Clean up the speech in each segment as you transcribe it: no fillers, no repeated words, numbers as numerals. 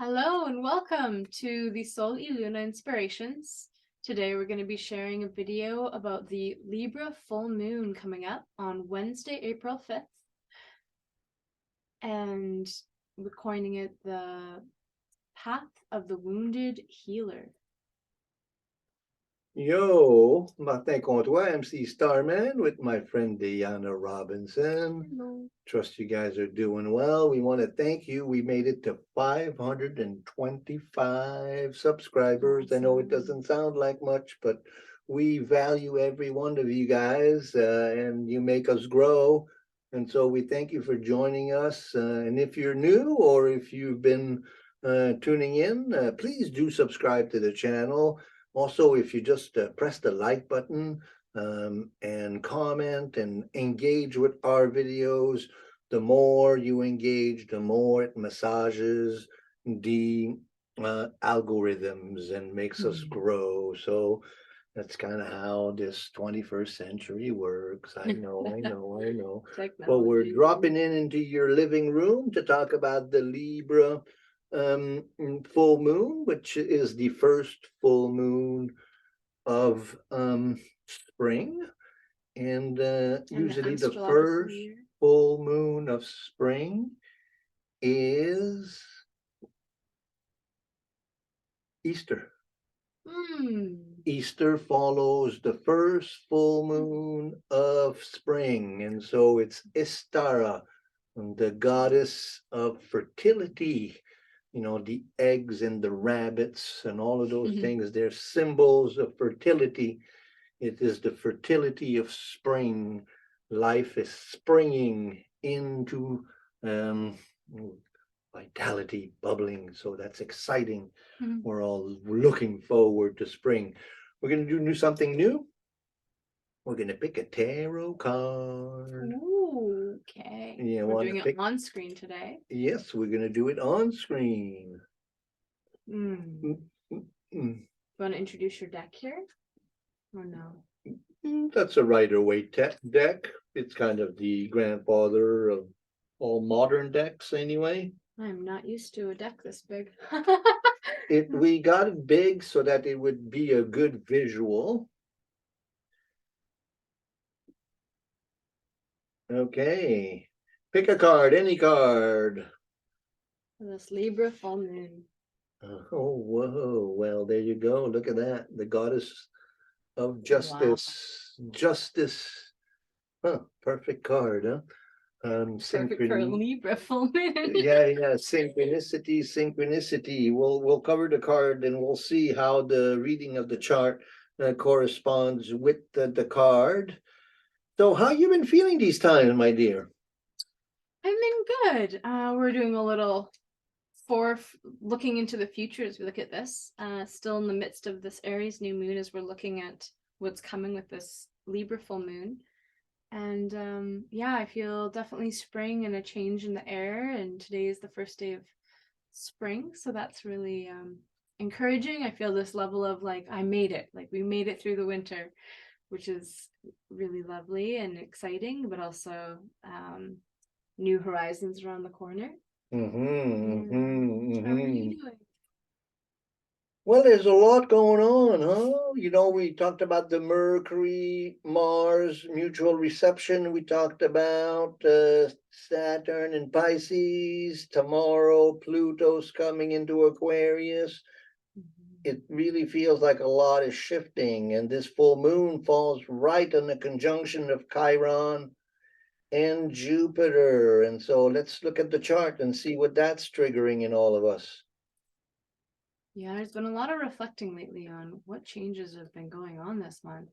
Hello and welcome to the Sol y Luna Inspirations. Today we're going to be sharing a video about the Libra full moon coming up on Wednesday, April 5th. And we're coining it the Path of the Wounded Healer. Yo, matin contre toi, MC Starman with my friend Diana Robinson. Hello. Trust you guys are doing well. We want to thank you. We made it to 525 subscribers. I know it doesn't sound like much, but we value every one of you guys and you make us grow. And so we thank you for joining us. And if you're new or if you've been tuning in, please do subscribe to the channel. Also, if you just press the like button and comment and engage with our videos, the more you engage, the more it massages the algorithms and makes us grow. So that's kind of how this 21st century works. I know. Well, we're dropping into your living room to talk about the Libra full moon, which is the first full moon of spring, and usually the first full moon of spring is Easter. Easter follows the first full moon of spring, and so it's Ostara, the goddess of fertility. You know, the eggs and the rabbits and all of those things, they're symbols of fertility. It is the fertility of spring. Life is springing into vitality, bubbling. So that's exciting. We're all looking forward to spring. We're going to do something new. We're going to pick a tarot card. Ooh, okay. Yeah, we're doing it on screen today. Yes, we're going to do it on screen. You want to introduce your deck here? Or no? That's a Rider-Waite deck. It's kind of the grandfather of all modern decks anyway. I'm not used to a deck this big. We got it big so that it would be a good visual. Okay. Pick a card, any card. This Libra full moon. Oh, whoa. Well, there you go. Look at that. The goddess of justice. Wow. Justice. Huh. Perfect card, huh? Perfect for a Libra full moon. yeah. Synchronicity. We'll cover the card and we'll see how the reading of the chart corresponds with the card. So how you been feeling these times, my dear? I've been good. We're doing a little looking into the future as we look at this. Still in the midst of this Aries new moon as we're looking at what's coming with this Libra full moon. And yeah, I feel definitely spring and a change in the air, and today is the first day of spring, so that's really encouraging. I feel this level of like I made it, like we made it through the winter, which is really lovely and exciting, but also new horizons around the corner. How are you doing? Well, there's a lot going on, huh? You know, we talked about the Mercury, Mars mutual reception. We talked about Saturn and Pisces. Tomorrow, Pluto's coming into Aquarius. It really feels like a lot is shifting, and this full moon falls right on the conjunction of Chiron and Jupiter. And so let's look at the chart and see what that's triggering in all of us. Yeah, there's been a lot of reflecting lately on what changes have been going on this month.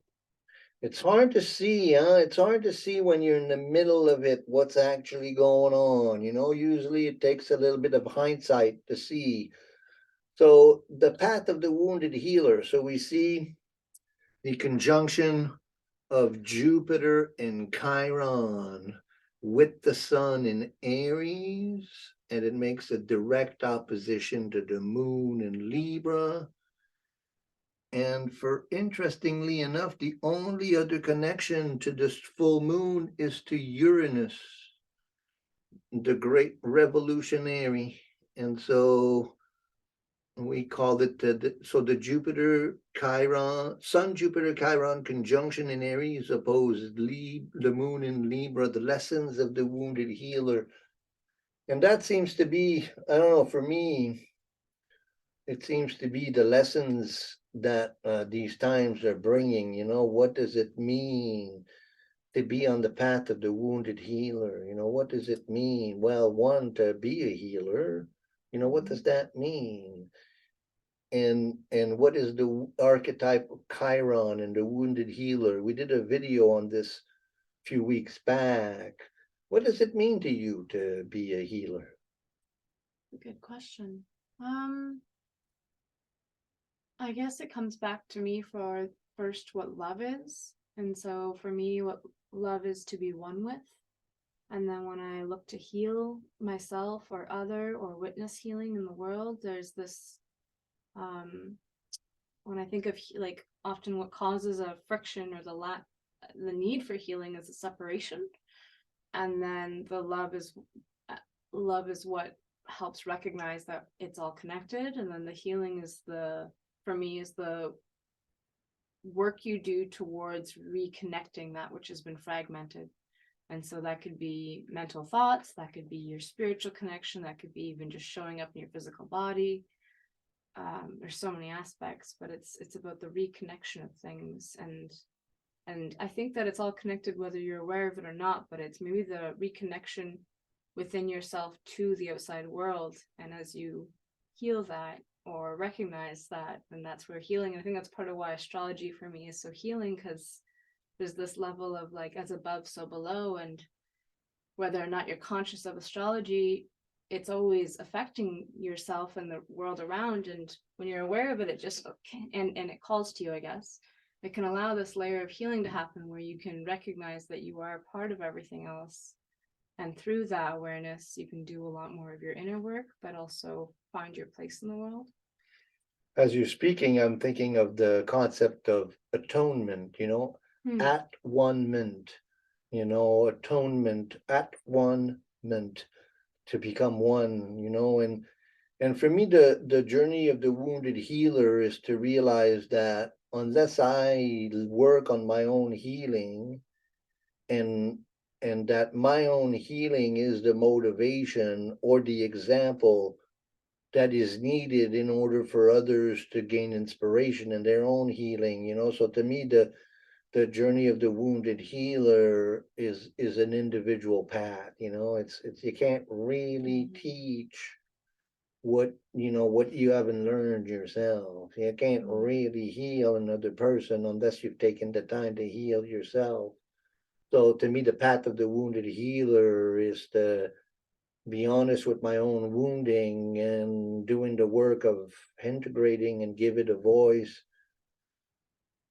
It's hard to see, huh? It's hard to see when you're in the middle of it, what's actually going on. You know, usually it takes a little bit of hindsight to see. So the path of the wounded healer. So we see the conjunction of Jupiter and Chiron with the sun in Aries, and it makes a direct opposition to the moon in Libra. And for interestingly enough, the only other connection to this full moon is to Uranus, the great revolutionary. And so we called it the Jupiter Chiron, Sun Jupiter Chiron conjunction in Aries opposed the moon in Libra, the lessons of the wounded healer. And that seems to be, I don't know, for me, it seems to be the lessons that these times are bringing. What does it mean to be on the path of the wounded healer? What does it mean? Well, one, to be a healer, what does that mean? And what is the archetype of Chiron and the wounded healer? We did a video on this a few weeks back. What does it mean to you to be a healer? Good question. I guess it comes back to me for first what love is. And so for me, what love is to be one with. And then when I look to heal myself or other or witness healing in the world, there's this, when I think of like often what causes a friction or the need for healing is a separation. And then the love is what helps recognize that it's all connected. And then the healing is for me, is the work you do towards reconnecting that which has been fragmented. And so that could be mental thoughts, that could be your spiritual connection, that could be even just showing up in your physical body. There's so many aspects, but it's about the reconnection of things. And I think that it's all connected whether you're aware of it or not, but it's maybe the reconnection within yourself to the outside world. And as you heal that or recognize that, then that's where healing, and I think that's part of why astrology for me is so healing, because there's this level of like as above, so below. And whether or not you're conscious of astrology, it's always affecting yourself and the world around. And when you're aware of it, it just, and it calls to you, I guess. It can allow this layer of healing to happen where you can recognize that you are a part of everything else. And through that awareness, you can do a lot more of your inner work, but also find your place in the world. As you're speaking, I'm thinking of the concept of atonement, at one ment, atonement, at one ment, to become one, and for me, the journey of the wounded healer is to realize that unless I work on my own healing, and that my own healing is the motivation or the example that is needed in order for others to gain inspiration in their own healing. So to me, the journey of the wounded healer is an individual path. It's you can't really teach what you haven't learned yourself. You can't really heal another person unless you've taken the time to heal yourself. So to me, the path of the wounded healer is to be honest with my own wounding and doing the work of integrating and give it a voice.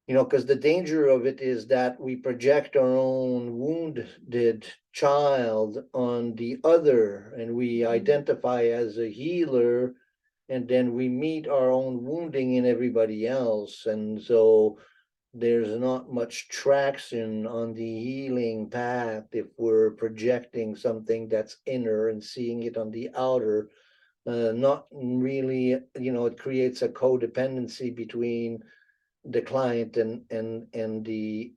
Because the danger of it is that we project our own wounded child on the other, and we identify as a healer, and then we meet our own wounding in everybody else. And so there's not much traction on the healing path if we're projecting something that's inner and seeing it on the outer. Not really, it creates a codependency between the client and the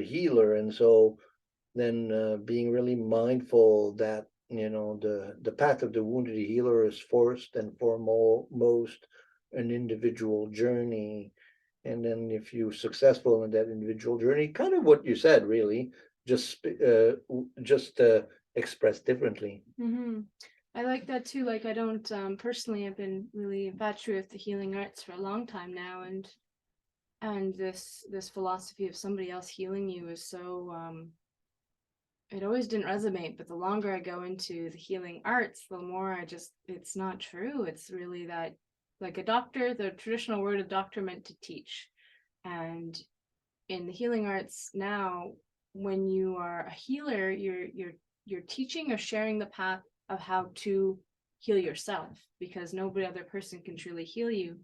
healer. And so then being really mindful that the path of the wounded healer is first and foremost an individual journey. And then if you're successful in that individual journey, kind of what you said, really, just expressed differently. I like that too. Like I don't personally, I've been really infatuated with the healing arts for a long time now, and this philosophy of somebody else healing you is so it always didn't resonate, but the longer I go into the healing arts, the more it's not true. It's really that, like a doctor, the traditional word of doctor meant to teach. And in the healing arts now, when you are a healer, you're teaching or sharing the path of how to heal yourself, because nobody other person can truly heal you.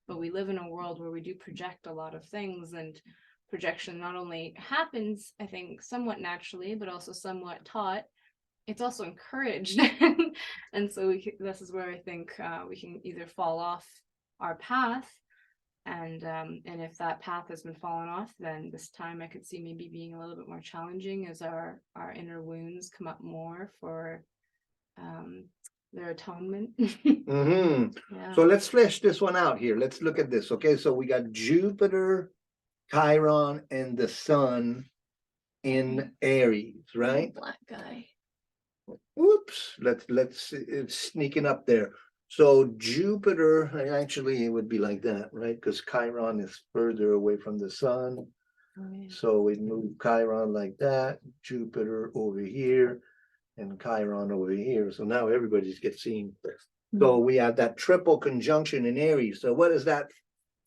But we live in a world where we do project a lot of things, and projection not only happens, I think, somewhat naturally, but also somewhat taught. it's also encouraged. And so this is where I think we can either fall off our path, and if that path has been fallen off, then this time I could see maybe being a little bit more challenging as our inner wounds come up more for their atonement. Yeah. So let's flesh this one out here. Let's look at this. Okay, so we got Jupiter, Chiron, and the Sun in Aries, right? Black guy. Whoops. Let's it's sneaking up there. So Jupiter, actually it would be like that, right? Because Chiron is further away from the Sun. So we move Chiron like that, Jupiter over here, and Chiron over here. So now everybody's get seen. So we have that triple conjunction in Aries. So what does that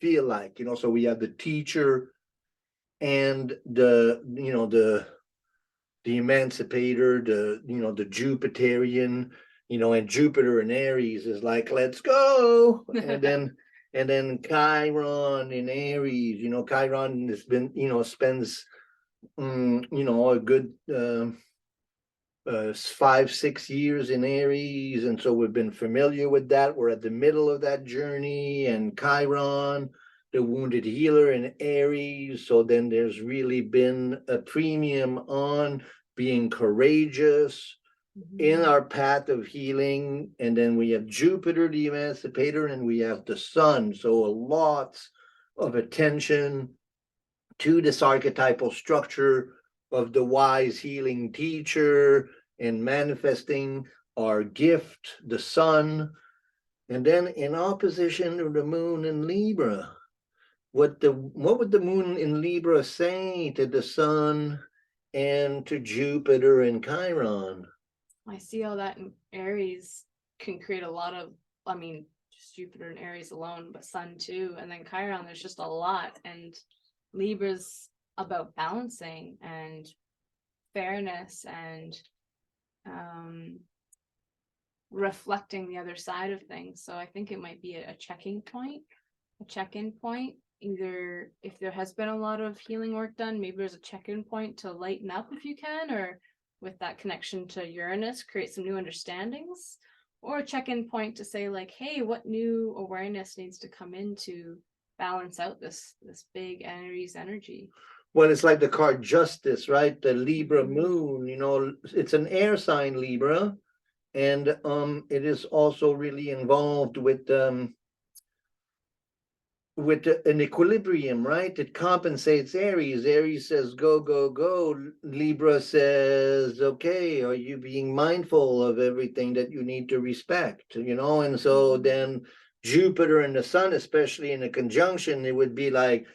feel like? So we have the teacher and the emancipator, the Jupiterian, and Jupiter in Aries is like, let's go. And then Chiron in Aries, Chiron has been, spends a good 5-6 years in Aries, and so we've been familiar with that. We're at the middle of that journey, and Chiron, the wounded healer in Aries. So then there's really been a premium on being courageous in our path of healing. And then we have Jupiter, the emancipator, and we have the Sun. So lots of attention to this archetypal structure of the wise healing teacher and manifesting our gift, the Sun. And then in opposition to the moon in Libra, what would the moon in Libra say to the Sun and to Jupiter and Chiron? I see how that in Aries can create a lot of, just Jupiter and Aries alone, but Sun too, and then Chiron, there's just a lot. And Libra's about balancing and fairness and reflecting the other side of things. So I think it might be a check-in point. Either if there has been a lot of healing work done, maybe there's a check-in point to lighten up if you can, or with that connection to Uranus, create some new understandings, or a check-in point to say like, hey, what new awareness needs to come in to balance out this big Aries energy. Well, it's like the card Justice, right? The Libra moon, it's an air sign, Libra, and it is also really involved with an equilibrium, right? It compensates Aries. Aries says, go, go, go. Libra says, okay, are you being mindful of everything that you need to respect, And so then Jupiter and the Sun, especially in a conjunction, it would be like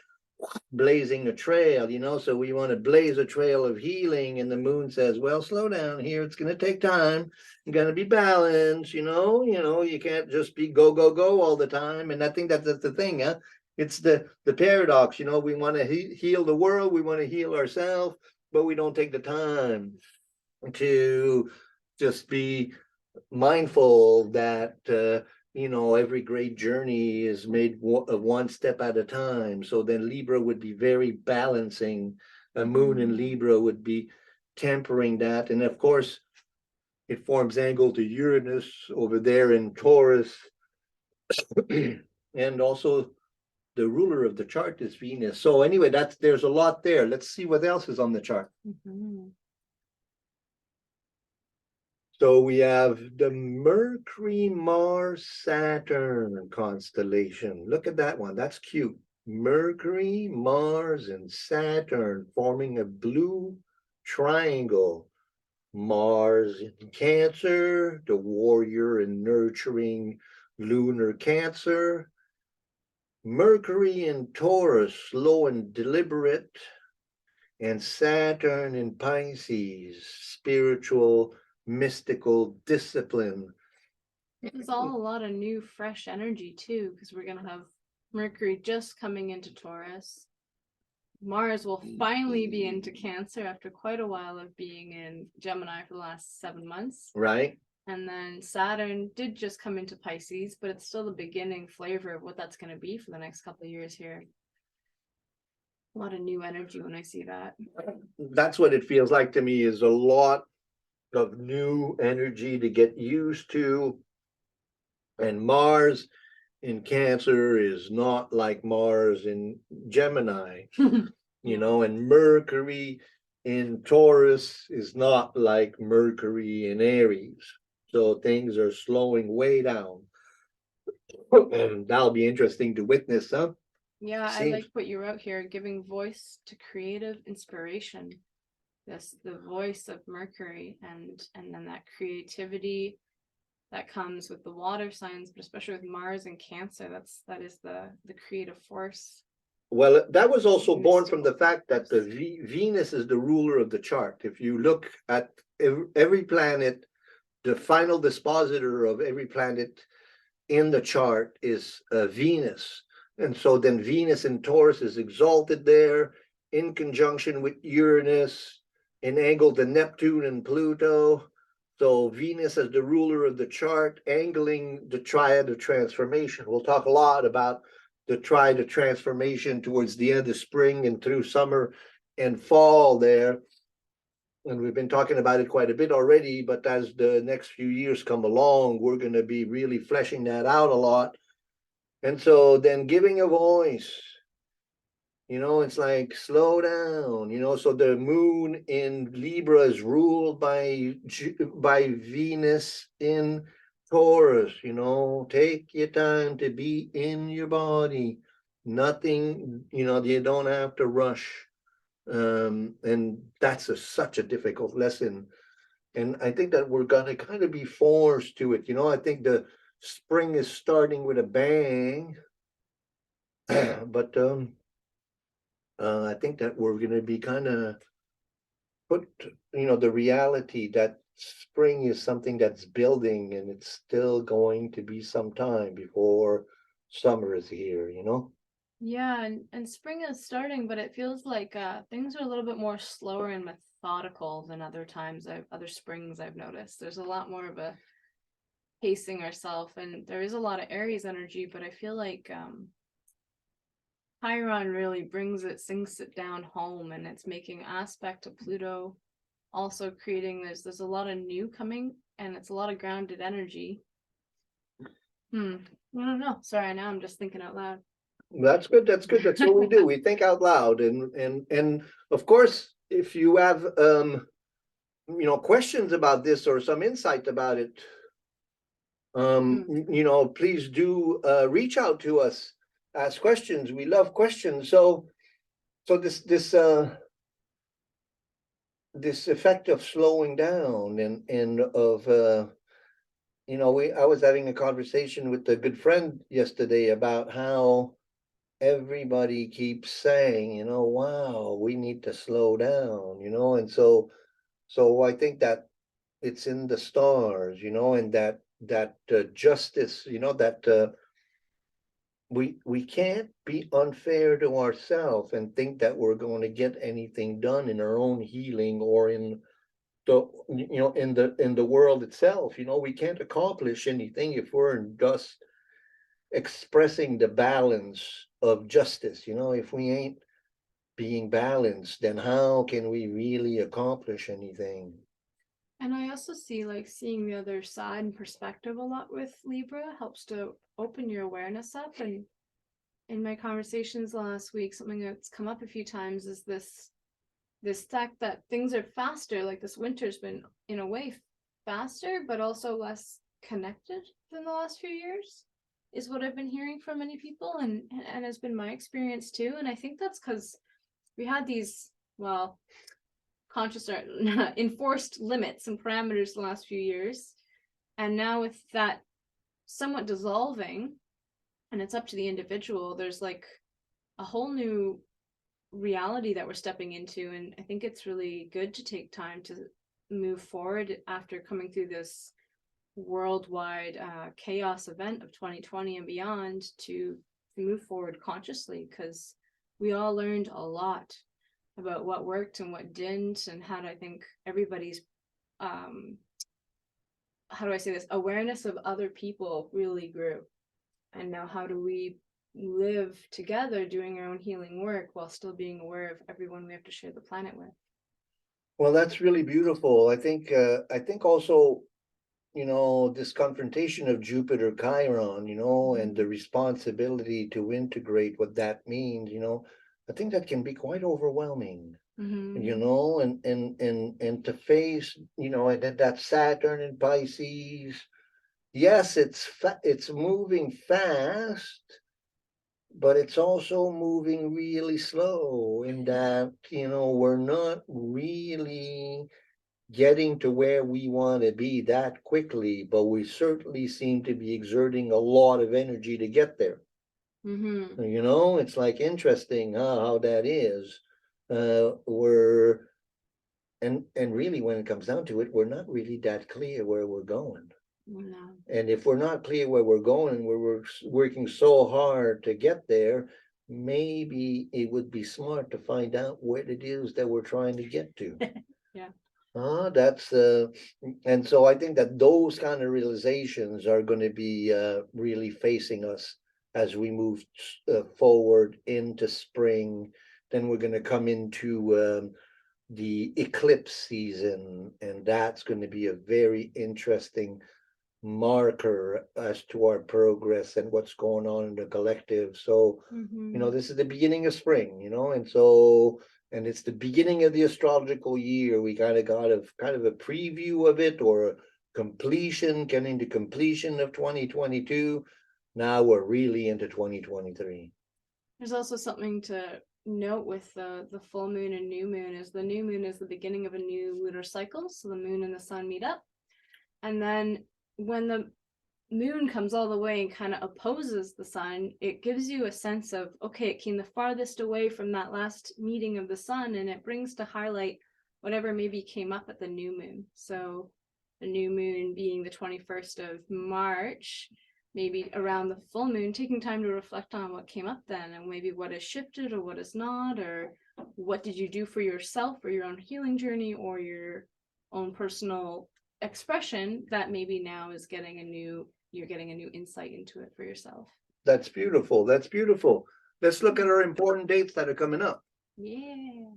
blazing a trail, So we want to blaze a trail of healing. And the moon says, well, slow down here. It's going to take time. You're going to be balanced, you can't just be go, go, go all the time. And I think that's the thing, huh? It's the paradox, we want to heal the world. We want to heal ourselves, but we don't take the time to just be mindful that, every great journey is made one step at a time. So then Libra would be very balancing. A moon in Libra would be tempering that. And of course, it forms angle to Uranus over there in Taurus. And also the ruler of the chart is Venus. So anyway, there's a lot there. Let's see what else is on the chart. So we have the Mercury, Mars, Saturn constellation. Look at that one. That's cute. Mercury, Mars, and Saturn forming a blue triangle. Mars in Cancer, the warrior and nurturing lunar Cancer. Mercury in Taurus, slow and deliberate. And Saturn in Pisces, spiritual, mystical discipline. It's all a lot of new, fresh energy too, because we're going to have Mercury just coming into Taurus. Mars will finally be into Cancer after quite a while of being in Gemini for the last 7 months. Right. And then Saturn did just come into Pisces, but it's still the beginning flavor of what that's going to be for the next couple of years here. A lot of new energy when I see that. That's what it feels like to me, is a lot of new energy to get used to. And Mars in Cancer is not like Mars in Gemini, you know, and Mercury in Taurus is not like Mercury in Aries. So things are slowing way down. And that'll be interesting to witness, huh? Yeah, I Seems like what you wrote here, giving voice to creative inspiration. This the voice of Mercury, and then that creativity that comes with the water signs, but especially with Mars and Cancer, that is the creative force. well, that was also born from Mystical the fact that the force. Venus is the ruler of the chart. If you look at every planet, the final dispositor of every planet in the chart is Venus. And so then Venus in Taurus is exalted there in conjunction with Uranus, in angle to Neptune and Pluto. So Venus as the ruler of the chart, angling the Triad of Transformation. We'll talk a lot about the Triad of Transformation towards the end of spring and through summer and fall there. And we've been talking about it quite a bit already, but as the next few years come along, we're going to be really fleshing that out a lot. And so then giving a voice, you know, it's like slow down, you know. So the moon in Libra is ruled by Venus in Taurus, you know. Take your time to be in your body. Nothing, you know, you don't have to rush. And that's such a difficult lesson. And I think that we're gonna kind of be forced to it. You know, I think the spring is starting with a bang, but I think that we're gonna be kind of put, you know, the reality that spring is something that's building, and it's still going to be some time before summer is here, you know. Yeah, and spring is starting, but it feels like things are a little bit more slower and methodical than other times other springs I've noticed. There's a lot more of a pacing ourselves, and there is a lot of Aries energy, but I feel like Chiron really sinks it down home, and it's making aspect to Pluto, also creating there's a lot of new coming, and it's a lot of grounded energy. I don't know. Sorry, now I'm just thinking out loud. That's good. That's good. That's what we do. We think out loud, and of course, if you have you know, questions about this or some insight about it, you know, please do reach out to us, ask questions. We love questions. So this effect of slowing down and of you know, I was having a conversation with a good friend yesterday about how everybody keeps saying, you know, wow, we need to slow down, you know. And so I think that it's in the stars, you know, and that justice, you know, that we can't be unfair to ourselves and think that we're going to get anything done in our own healing or in the, you know, in the world itself. You know, we can't accomplish anything if we're just expressing the balance of justice. You know, if we ain't being balanced, then how can we really accomplish anything? And I also see like seeing the other side and perspective a lot with Libra helps to open your awareness up. And in my conversations last week, something that's come up a few times is this fact that things are faster. Like this winter's been in a way faster, but also less connected than the last few years, is what I've been hearing from many people, and has been my experience too. And I think that's because we had these, well, conscious or enforced limits and parameters the last few years. And now with that somewhat dissolving, and it's up to the individual, there's like a whole new reality that we're stepping into. And I think it's really good to take time to move forward after coming through this worldwide chaos event of 2020 and beyond to move forward consciously, because we all learned a lot about what worked and what didn't, and how to, I think everybody's how do I say this, awareness of other people really grew. And now how do we live together doing our own healing work while still being aware of everyone we have to share the planet with? Well, that's really beautiful. I think also, this confrontation of Jupiter Chiron, and the responsibility to integrate what that means, I think that can be quite overwhelming, and to face, and that Saturn in Pisces. Yes, it's moving fast, but it's also moving really slow in that, we're not really getting to where we want to be that quickly, but we certainly seem to be exerting a lot of energy to get there. It's like interesting how that is. We're and really, when it comes down to it, we're not really that clear where we're going. No. And if we're not clear where we're going, we're working so hard to get there, maybe it would be smart to find out what it is that we're trying to get to. Yeah. That's and so I think that those kind of realizations are going to be really facing us as we move forward into spring. Then we're going to come into the eclipse season, and that's going to be a very interesting marker as to our progress and what's going on in the collective. So, this is the beginning of spring, and it's the beginning of the astrological year. We kind of got a preview of it, or a completion, getting to completion of 2022. Now we're really into 2023. There's also something to note with the full moon and new moon is the new moon is the beginning of a new lunar cycle. So the moon and the sun meet up. And then when the moon comes all the way and kind of opposes the sun, it gives you a sense of, okay, it came the farthest away from that last meeting of the sun, and it brings to highlight whatever maybe came up at the new moon. So the new moon being the 21st of March, maybe around the full moon, taking time to reflect on what came up then, and maybe what has shifted or what has not, or what did you do for yourself or your own healing journey or your own personal expression that maybe now is you're getting a new insight into it for yourself. That's beautiful. That's beautiful. Let's look at our important dates that are coming up. Yeah.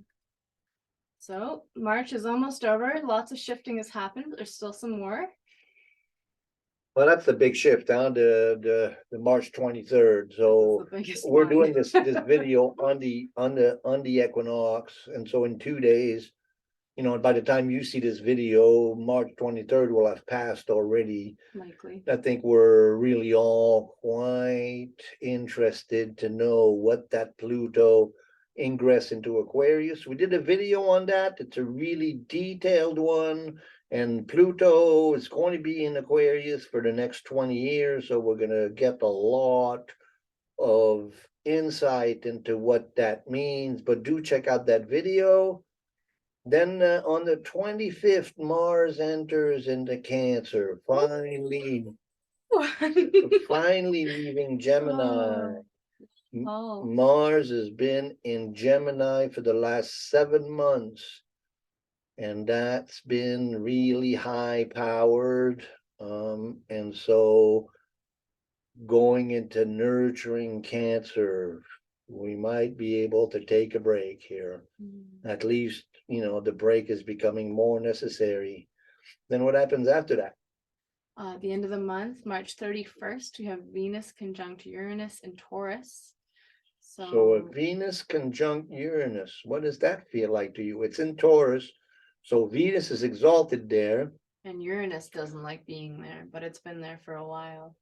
So March is almost over. Lots of shifting has happened, but there's still some more. Well, that's the big shift down to the March 23rd. So we're doing this video on the equinox, and so in 2 days, by the time you see this video, March 23rd will have passed already. Likely. I think we're really all quite interested to know what that Pluto ingress into Aquarius. We did a video on that. It's a really detailed one. And Pluto is going to be in Aquarius for the next 20 years. So we're going to get a lot of insight into what that means. But do check out that video. Then on the 25th, Mars enters into Cancer, finally leaving Gemini. Mars has been in Gemini for the last 7 months, and that's been really high powered. And so going into nurturing Cancer, we might be able to take a break here. At least, the break is becoming more necessary. Then what happens after that? At the end of the month, March 31st, we have Venus conjunct Uranus in Taurus. So a Venus conjunct Uranus, what does that feel like to you? It's in Taurus, so Venus is exalted there. And Uranus doesn't like being there, but it's been there for a while.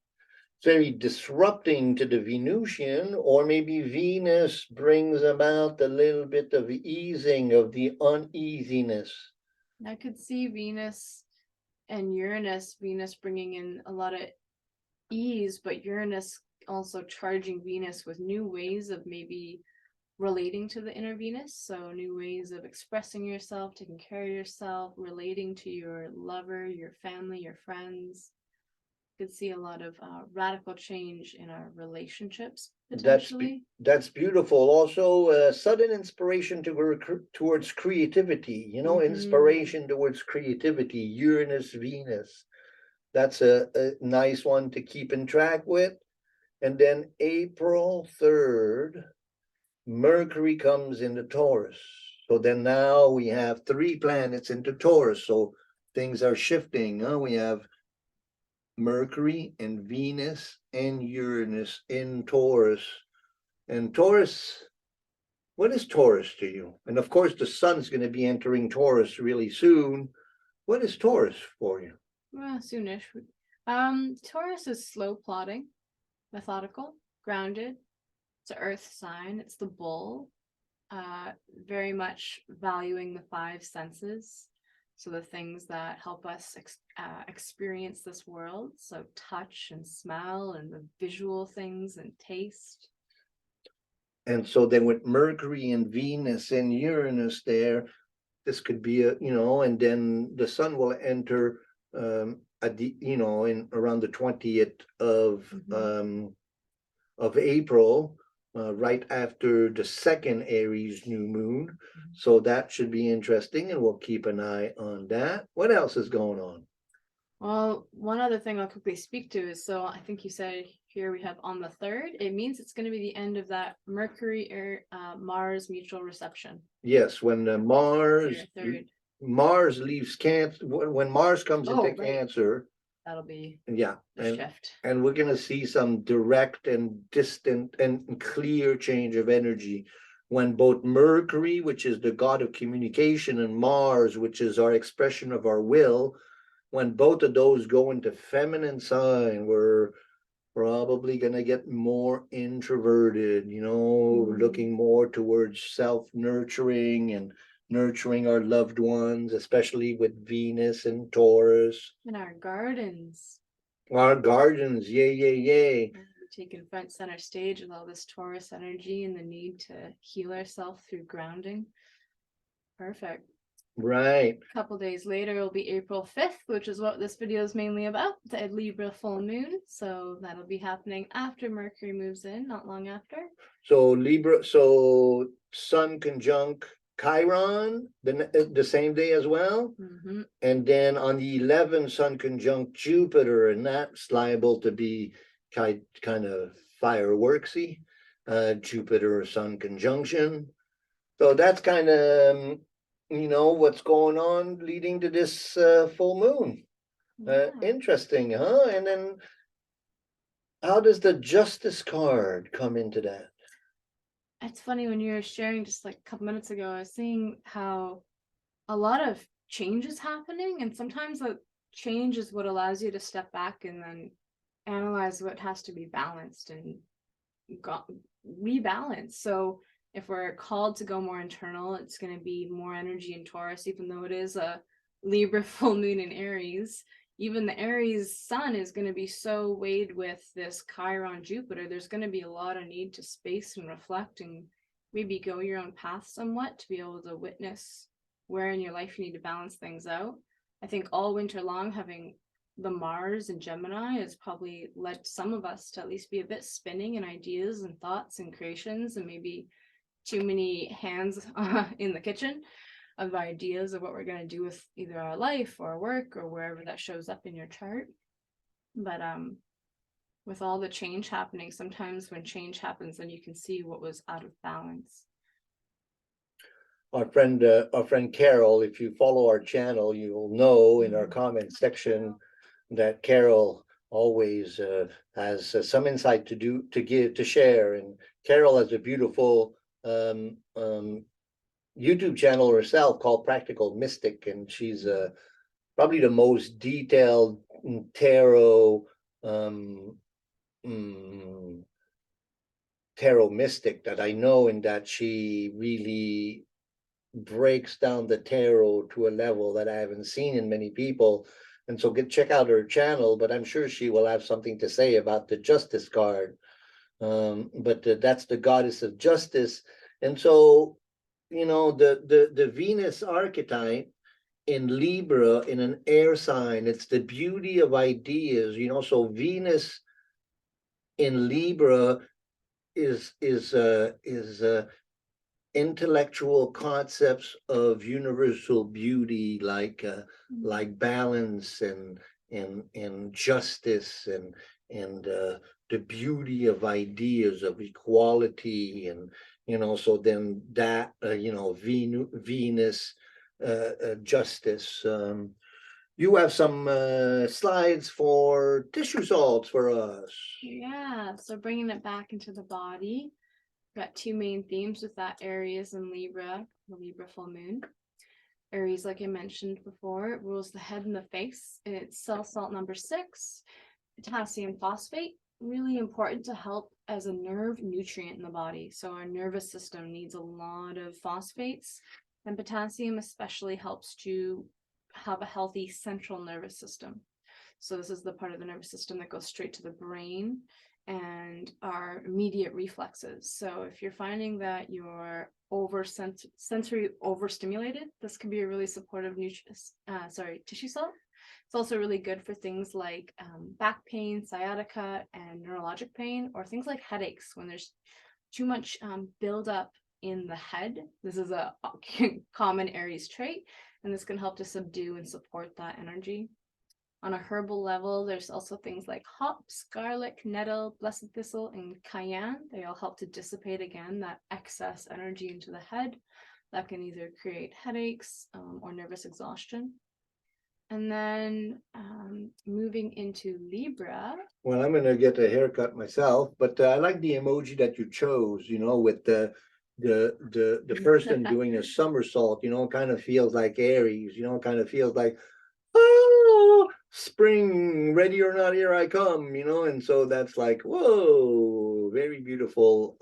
Very disrupting to the Venusian, or maybe Venus brings about a little bit of easing of the uneasiness. I could see Venus and Uranus, Venus bringing in a lot of ease, but Uranus also charging Venus with new ways of maybe relating to the inner Venus. So new ways of expressing yourself, taking care of yourself, relating to your lover, your family, your friends. Could see a lot of radical change in our relationships potentially. That's beautiful. Also, sudden inspiration towards creativity. Inspiration towards creativity. Uranus, Venus. That's a nice one to keep in track with. And then April 3rd, Mercury comes into Taurus. So then now we have 3 planets into Taurus. So things are shifting. We have Mercury and Venus and Uranus in Taurus. And Taurus, what is Taurus to you? And of course, the sun's going to be entering Taurus really soon. What is Taurus for you? Well, soonish. Taurus is slow plodding, methodical, grounded. It's an earth sign. It's the bull. Very much valuing the 5 senses. So the things that help us experience this world. So touch and smell and the visual things and taste. And so then with Mercury and Venus and Uranus there, this could be and then the sun will enter in around the 20th of April, right after the 2nd Aries new moon. So that should be interesting, and we'll keep an eye on that. What else is going on? Well, one other thing I'll quickly speak to is, so I think you said here we have on the 3rd, it means it's going to be the end of that Mercury Mars mutual reception. Yes, when Mars leaves Cancer, when Mars comes into Cancer, that'll be the shift. And we're going to see some direct and distant and clear change of energy when both Mercury, which is the god of communication, and Mars, which is our expression of our will, when both of those go into feminine sign, we're probably going to get more introverted, looking more towards self-nurturing and nurturing our loved ones, especially with Venus and Taurus. And our gardens. Yay. Taking front center stage with all this Taurus energy and the need to heal ourselves through grounding. Perfect. Right. A couple days later will be April 5th, which is what this video is mainly about, the Libra full moon. So that'll be happening after Mercury moves in, not long after. So Libra, so Sun conjunct Chiron the same day as well. And then on the 11th, Sun conjunct Jupiter, and that's liable to be kind of fireworksy. Jupiter Sun conjunction. So that's kind of what's going on leading to this full moon. Interesting, huh? And then how does the Justice card come into that? It's funny, when you were sharing just like a couple minutes ago, I was seeing how a lot of change is happening, and sometimes the change is what allows you to step back and then analyze what has to be balanced and rebalance. So if we're called to go more internal, it's going to be more energy in Taurus, even though it is a Libra full moon in Aries. Even the Aries sun is going to be so weighed with this Chiron Jupiter. There's going to be a lot of need to space and reflect and maybe go your own path somewhat to be able to witness where in your life you need to balance things out. I think all winter long, having the Mars and Gemini has probably led some of us to at least be a bit spinning in ideas and thoughts and creations, and maybe too many hands in the kitchen of ideas of what we're going to do with either our life or our work or wherever that shows up in your chart. But with all the change happening, sometimes when change happens, then you can see what was out of balance. Our friend Carol, if you follow our channel, you'll know in our comment section that Carol always has some insight to share. And Carol has a beautiful YouTube channel herself called Practical Mystic, and she's probably the most detailed tarot mystic that I know, in that she really breaks down the tarot to a level that I haven't seen in many people. And so check out her channel, but I'm sure she will have something to say about the Justice card. But that's the goddess of justice. And so, the Venus archetype in Libra, in an air sign, it's the beauty of ideas, so Venus in Libra is intellectual concepts of universal beauty, like balance and justice and the beauty of ideas of equality and So then that, Venus, justice. You have some slides for tissue salts for us. Yeah, so bringing it back into the body, got two main themes with that: Aries and Libra, the Libra full moon. Aries, like I mentioned before, it rules the head and the face. It's cell salt number 6, potassium phosphate, really important to help as a nerve nutrient in the body. So our nervous system needs a lot of phosphates, and potassium especially helps to have a healthy central nervous system. So this is the part of the nervous system that goes straight to the brain and our immediate reflexes. So if you're finding that you're sensory overstimulated, this can be a really supportive tissue salt. It's also really good for things like back pain, sciatica, and neurologic pain, or things like headaches when there's too much buildup in the head. This is a common Aries trait, and this can help to subdue and support that energy. On a herbal level, there's also things like hops, garlic, nettle, blessed thistle, and cayenne. They all help to dissipate, again, that excess energy into the head that can either create headaches or nervous exhaustion. And then moving into Libra. Well, I'm going to get a haircut myself, but I like the emoji that you chose, with the person doing a somersault, kind of feels like Aries, kind of feels like, oh, spring, ready or not, here I come, and so that's like, whoa, very beautiful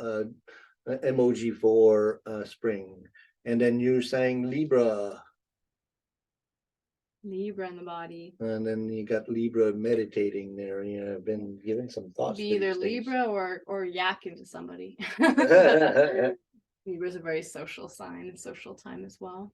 emoji for spring. And then you're saying Libra. Libra in the body. And then you got Libra meditating there. I've been giving some thoughts Be to either these things. Libra or yakking to somebody. Libra is a very social sign and social time as well.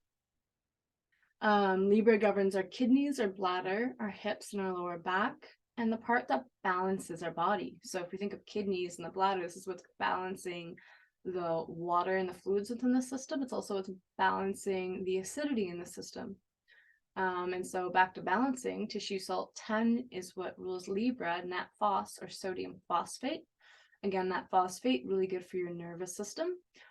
Libra governs our kidneys, our bladder, our hips, and our lower back, and the part that balances our body. So if we think of kidneys and the bladder, this is what's balancing the water and the fluids within the system. It's also what's balancing the acidity in the system. And so back to balancing, tissue salt 10 is what rules Libra, nat phos, or sodium phosphate. Again, that phosphate, really good for your nervous system.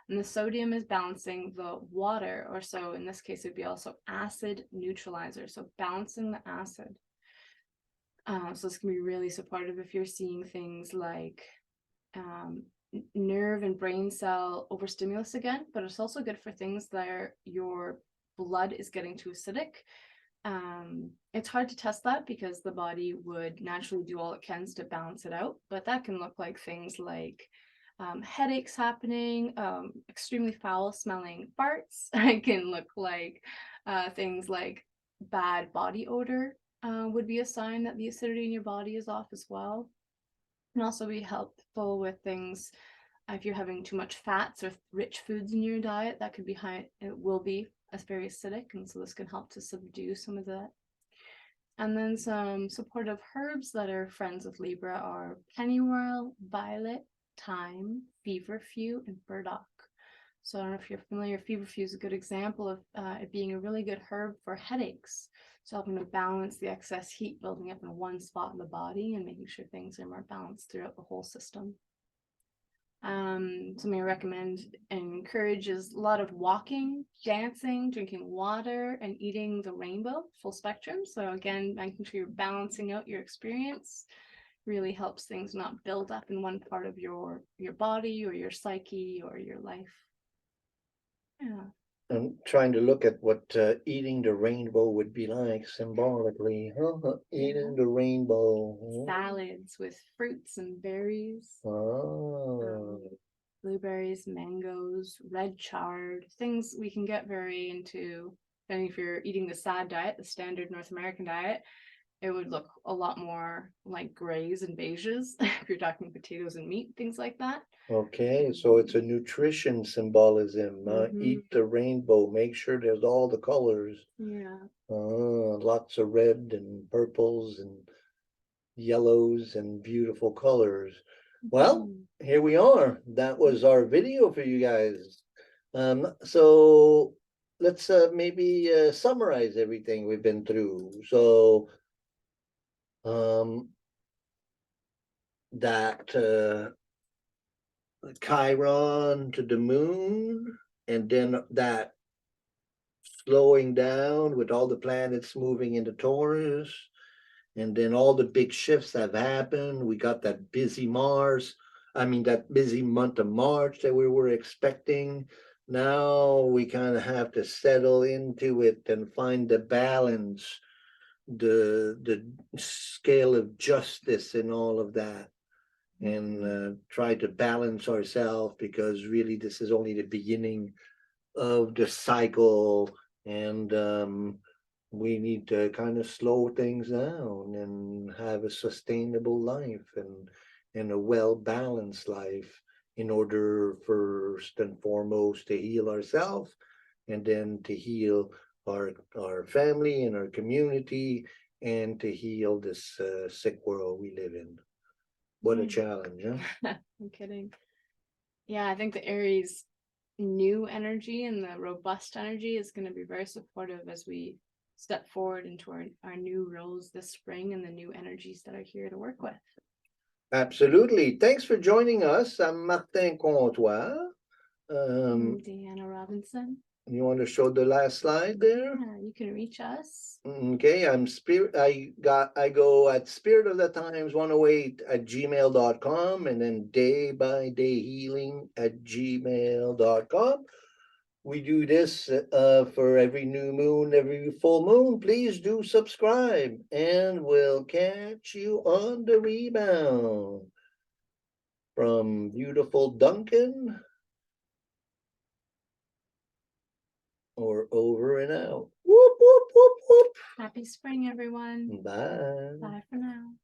And the sodium is balancing the water, or so in this case, it'd be also acid neutralizer. So balancing the acid. So this can be really supportive if you're seeing things like nerve and brain cell overstimulus again, but it's also good for things that your blood is getting too acidic. It's hard to test that because the body would naturally do all it can to balance it out, but that can look like things like headaches happening, extremely foul smelling farts. It can look like things like bad body odor would be a sign that the acidity in your body is off as well. Can also be helpful with things if you're having too much fats or rich foods in your diet, that could be high. It will be as very acidic, and so this can help to subdue some of that. And then some supportive herbs that are friends with Libra are pennyroyal, violet, thyme, feverfew, and burdock. So I don't know if you're familiar, feverfew is a good example of it being a really good herb for headaches. So helping to balance the excess heat building up in one spot in the body and making sure things are more balanced throughout the whole system. Something I recommend and encourage is a lot of walking, dancing, drinking water, and eating the rainbow, full spectrum. So again, making sure you're balancing out your experience really helps things not build up in one part of your body or your psyche or your life. Yeah. I'm trying to look at what eating the rainbow would be like symbolically. Eating the rainbow. Salads with fruits and berries. Oh. Blueberries, mangoes, red chard, things we can get very into. And if you're eating the SAD diet, the standard North American diet, it would look a lot more like grays and beiges if you're talking potatoes and meat, things like that. Okay, so it's a nutrition symbolism. Eat the rainbow, make sure there's all the colors. Yeah. Lots of red and purples and yellows and beautiful colors. Well, here we are. That was our video for you guys. So let's maybe summarize everything we've been through. So that Chiron to the moon, and then that slowing down with all the planets moving into Taurus, and then all the big shifts have happened. We got that busy Mars, that busy month of March that we were expecting. Now we kind of have to settle into it and find the balance, the scale of justice in all of that, and try to balance ourselves, because really this is only the beginning of the cycle, and we need to kind of slow things down and have a sustainable life and a well-balanced life, in order first and foremost to heal ourselves, and then to heal our family and our community, and to heal this sick world we live in. What a challenge, huh? I'm kidding. Yeah, I think the Aries new energy and the robust energy is going to be very supportive as we step forward into our new roles this spring, and the new energies that are here to work with. Absolutely. Thanks for joining us. I'm Martin Comtois. I'm Deanna Robinson. You want to show the last slide there? Yeah, you can reach us. Okay, I'm Spirit. I go at spiritofthetimes108@gmail.com, and then daybydayhealing@gmail.com. We do this for every new moon, every full moon. Please do subscribe, and we'll catch you on the rebound. From beautiful Duncan, or over and out. Whoop, whoop, whoop, whoop. Happy spring, everyone. Bye. Bye for now.